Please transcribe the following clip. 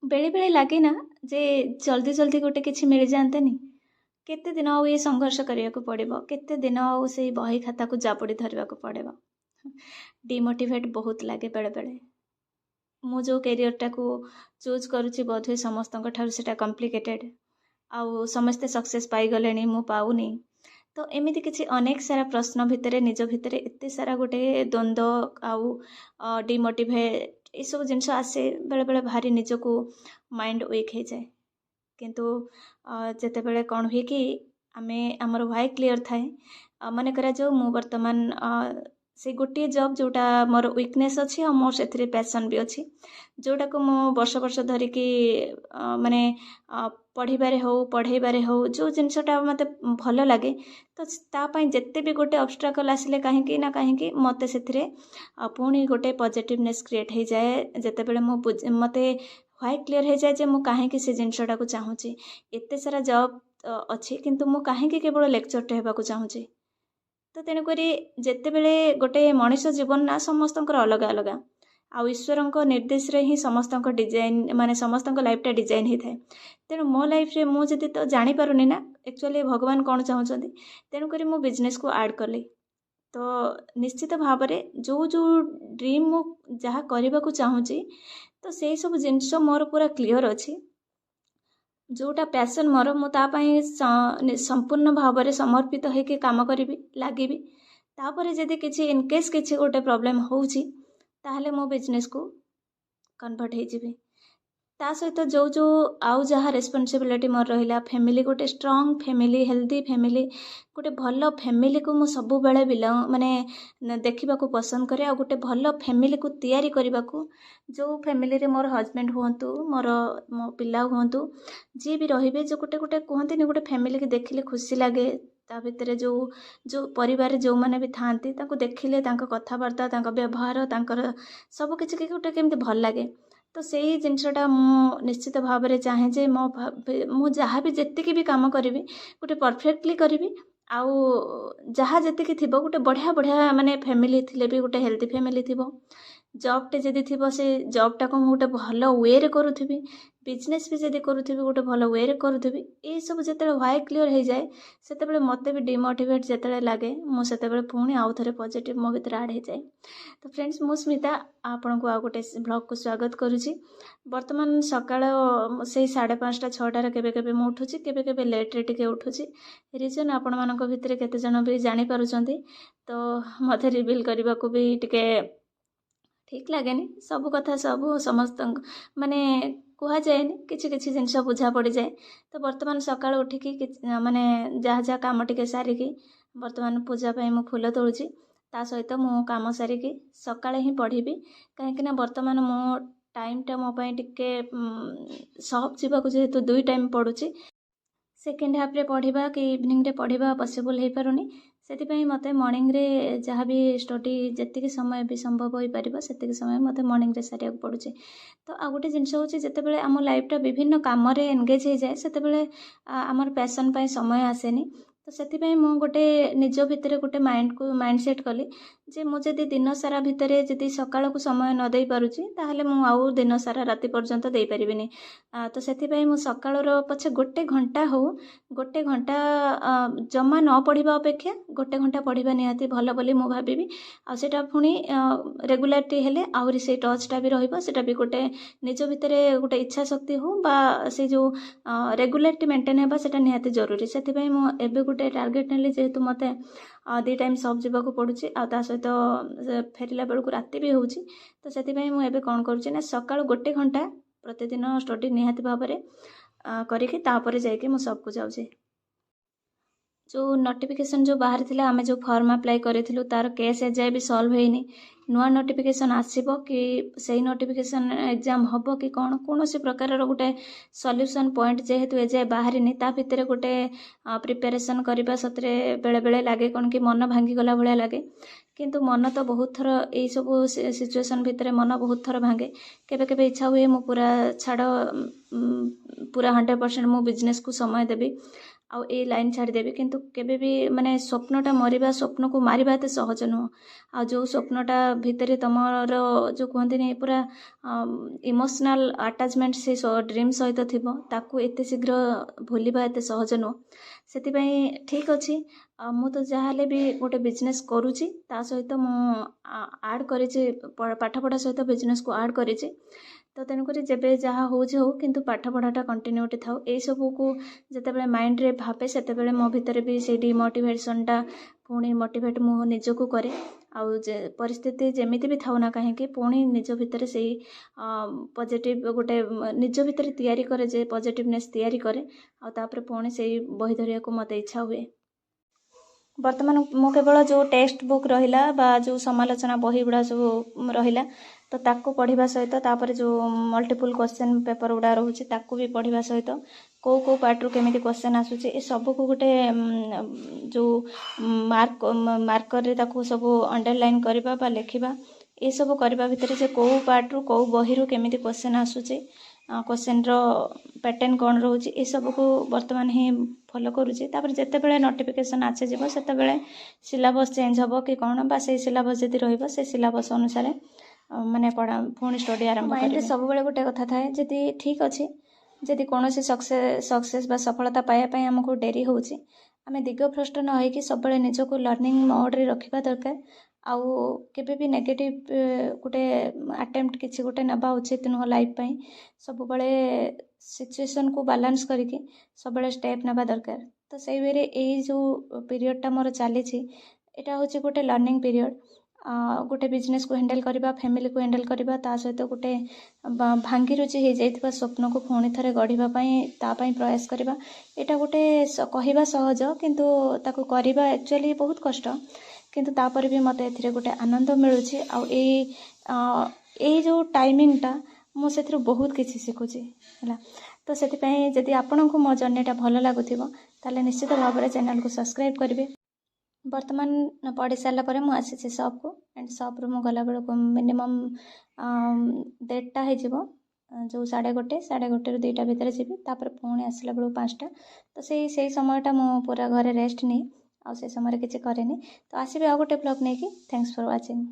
बेले बेले लगे ना जे जल्दी जल्दी गोटे किसी मिल जातनी केते दिन आउ ये संघर्ष करने को पड़ो केते दिन आउ से बही खाता को जाबड़ी धरने को पड़ो डिमोटिवेट बहुत लगे बेले बेले मु जो कैरियर को चूज करुच्ची बोधे समस्त से कम्प्लिकेटेड आउ समस्ते सक्सेस पाईगले मु पाऊनी तो एमती किसी अनेक सारा प्रश्न भितर निज भितर एत सारा गोटे द्वंद्व आउ डिमोटिवेट ये सब जिनस आसे बेले बेले भारी निजको माइंड वीक हो जाए किंतु जिते बड़े कौन हुए कि आमे आमर वाई क्लीयर थाए मन करा जो मु वर्तमान से गोटे जॉब जोटा मोर वीकनेस अच्छी और मोर से पैशन भी अच्छी जोटा को मो वर्ष वर्ष धरिकी माने पढ़ारे हो पढ़ाइबारे हो जो जिनसटा मत भल लगे तो तापाई जिते भी गोटे ऑब्स्ट्रकल आसिले कहीं ना कहीं मत से पुणी गोटे पॉजिटिवनेस क्रिएट हो जाए जिते बड़े मत व्हाई क्लीयर हो जाए मु कहीं से जिनसटा को चाहूँगी एत सारा जॉब अच्छी किंतु मु कहीं केवल लेक्चरटे होगा चाहूँगी तो तेणुक जिते बड़े गोटे मनीष जीवन ना समस्त अलग अलग आउ ईश्वर निर्देश रे ही समस्त डिजाइन माने समस्त लाइफटा डिजाइन होता है तेणु मो लाइफ रे मुझे तो जानीपारुनी ना एक्चुअली भगवान कौन चाहते तेणुक मु बिजनेस को ऐड कली तो निश्चित भाव में जो जो ड्रीम मु जहाँ करने को चाहूँगी तो से सब जिनस मोर पूरा क्लीयर अच्छी जोटा पैशन मोर मुझे संपूर्ण भाव में समर्पित होकर काम करी लगे तापर जदि किसी इनकेस किसी गोटे प्रोब्लेम होची ताहले मो बिजनेस को कन्वर्ट हो ता सहित जो जो आउ जहाँ रेस्पॉन्सिबिलिटी मोर रहा फैमिली गोटे स्ट्रॉन्ग फैमिली हेल्दी फैमिली गोटे भल फैमिली को मुझे सब बेले बिलोंग माने देखा पसंद करे आ गोटे भल फैमिली को तैयारी करने को जो फैमिली रे मोर हस्बैंड हूँ मोर मो पिला हूँ जी भी रे जो गोटे गोटे कहते गोटे फैमिली की देखिले खुशी लगे ता भितर जो जो परिवार जो मैंने भी था देखिले कथबार्ता व्यवहार सब किसी गोटे केमती भल लगे तो से जिनसटा निश्चित भाव में चाहे जे मो जहाँ भी जी भी काम करी गोटे परफेक्टली करी आउ जहाँ जी थी गोटे बढ़िया बढ़िया माने फैमिली थी भी गोटे हेल्दी फैमिली थी जॉबटे जदि थी से जॉबटा को गोटे भल वे करुथी बिजनेस भी जदि करुथी गोटे भल वे करुथी ये सब जो व्हाई क्लीयर हो जाए से मत भी डिमोटिवेट जिते लगे मुझे पुणी आउ थे पॉजिटिव मो भीतर आड हो जाए तो फ्रेंड्स मु स्मिता आपन को आ गोटे ब्लॉग को स्वागत करुच्ची बर्तमान सकाळ से 5:30 6टार केबे मु उठुची केबे लेट्रे टिके उठुची रिजन आपण मानक भितर केते जन भी जानी पारुचंती तो मते रिवील करबा को भी टिके ठीक लगेनि सब कथा सब समस्त माने कह जाए किसी किसी जिनस बुझा पड़ जाए तो बर्तमान सकाळ उठिकी माने जहाँ जहाँ कम टिके सारिकी बर्तमान पूजा मु फूल तोलुची ता सहित मु काम सारिकी सकाळे ही पढ़ी कहीं बर्तमान मो टाइमटा मो टिके सॉप जीवा को जेहेतु 2 टाइम पढ़ुची सेकेंड हाफ रे पढ़ा कि इवनिंग रे पढ़ा पॉसिबल हो पारुनी से मत मॉर्निंग रे जहाँ भी स्टडी जी समय भी संभव हो पार से समय मत मॉर्निंग रे सारिया पड़ुचे तो आ गोटे जिनस हूँ जिते आम लाइफटा विभिन्न काम एंगेज हो जाए से आमर पैशन पाई समय आसेनी तो से मु गोटे निज भितर गोटे माइंड सेट कली जे मुझे दिन सारा भितर जदि सकाळ को समय न दे पारुची ताहले मु आउ दिन सारा राति पर्यंत दे परिबिनी तो से मु सकाळर पछे गोटे घंटा हो गोटे घंटा जमा न पढ़ा अपेक्षा गोटे घंटा पढ़ा निहाती भल बोली मु भाविबी आ सेटा पुणी रेगुलारिटी हेले आउरी से टचटा भी रहिबो सेटा भी गोटे निज भितर गोटे इच्छा शक्ति हो बा से जो रेगुलारिटी मेंटेन हेबा सेटा निहाती जरूरी से मु एबे गोटे टार्गेट नेली जेहेतु मते 2 टाइम सब जावाक पड़ुची आ ता सहित फेरला बेलू राति भी होउची तो से मुझे कौन करुँचे ना सकाळ गोटे घंटा प्रतिदिन स्टडी निहाती भाव में करिकी तापर जाइए मु सबको जाऊँ जो नोटिफिकेशन जो बाहर थिला आमे जो फॉर्म अप्लाई करिथिलु तार केस एजाए भी सॉल्व हेनी नुआ नोटिफिकेशन आसीबो कि सही नोटिफिकेशन एग्जाम हबो कि कौन कौन से प्रकार गोटे सॉल्यूशन पॉइंट जेहेतु एजाए बाहरिनी ता भितर गोटे प्रिपरेशन करबा सतरे बेले बेले लागे कौन कि मन भांगी गला भलिया लागे किंतु मन तो बहुत थर यही सब सिचुएशन भितर मन बहुत थर भांगे केबे केबे इच्छा हुए मु पूरा छाड़ पूरा 100% मु बिजनेस को समय देबी आउ ए लाइन छाड़देवी किंतु केबे भी माने स्वप्नटा मरिबा स्वप्न को मारिबा एते सहज नुह आ जो स्वप्नटा भितरे तमर जो कहते नहीं पूरा इमोशनल अटैचमेंट से ड्रीम सहित थिबो ताकू एते शीघ्र भूलिबा एते सहज नुह सेतिपई ठीक अछि मु तो जहाले भी गोटे बिजनेस करूची ता सहित मु ऐड करिछि पाठ पढ़ा सहित बिजनेस को ऐड करिछि तो तेणुक जेबे जहाँ हो किंतु पाठ पढ़ाटा कंटिन्यूटी थाउ ए सबू को जितेबाला माइंड रे भावे सेतेबेले मो भितर भी से डिमोटिवेशनटा पुणी मोटिवेट मु निजको करे आउ जे परिस्थिति जेमिति भी थाउ ना कहीं पुणी निज भितर से पॉजिटिव गोटे निज भितर तैयारी करे जे पॉजिटिवनेस तैयारी करे आ तापर पुणी से बही धरिया को मत इच्छा हुए वर्तमान मो केवल जो टेक्स्ट बुक रहिला बा जो समालोचना बही गुड़ा सब रहिला तो ताको पढ़िबा सहित तापर जो मल्टीपल क्वेश्चन पेपर गुड़ा रोचे ताको भी पढ़िबा सहित को पार्ट रु केमिति क्वेश्चन आसुचे ए सब को गोटे जो मार्कर रे ताको सब अंडरलाइन करबा बा लेखिबा ए सब करबा भितर जे को पार्ट रु को बही रु केमिति क्वेश्चन आसुचे क्वेश्चन रो पैटर्न कौन रोचे ए सब को वर्तमान ही फॉलो करूचे तापर जते बेले नोटिफिकेशन आछे जेबो सेते बेले सिलेबस चेंज हबो कि कोन बा से सिलेबस जदी रहइबो से सिलेबस अनुसार माने पढ़ा पुणी स्टडी आरंभ करिबे सब बेले गोटे कथा थाए जदी ठीक अछि जदी कोनोसी सक्सेस बा सफलता पाया पई हमको डेरी होउची आमे दिगभ्रष्ट न होई कि सब बेले निजको लर्निंग मोड रे रखिबा दरकार आउ केबे भी नेगेटिव गोटे अटेम्प्ट किछि गोटे नबा उचित नुह लाइफ पई सब बेले सिचुएशन को बैलेंस करके सब बेले स्टेप नबा दरकार तो सेई वे रे एई जो पीरियड टा मोर चली छी एटा होची गोटे लर्निंग पीरियड गोटे बिजनेस को हैंडल करबा फैमिली को हैंडल करबा ता सहित गोटे भांगी रुचि हो जाइथिबा स्वप्न को पुणी थरे गढ़िबा पई ता पई प्रयास करबा एटा गोटे कहबा सहज किंतु ताको करबा एक्चुअली बहुत कष्ट किंतु तापर भी मते एथिरे गोटे आनंद मिलुछि आ ए जो टाइमिंगटा मु सेथिरु बहुत किछि सिखुछि हला तो सेतिपई जदि आपनको मो जर्नीटा भलो लागुथिबो ताले निश्चित भाव चैनल को सब्सक्राइब करिवे वर्तमान पढ़ी सारा पर मु आसी शॉप को एंड शॉप रू मु गला बेल को मिनिमम 1:30 हो जिवो जो 1:30 रू 2टा भितर जीवी तापर पुणी आसला बेल 5टा तो से समयटा मु पूरा घरे रेस्ट नहीं आ से समय किसी करेनि तो आसबे आ गोटे ब्लॉग नहीं कि थैंक्स फॉर वाचिंग।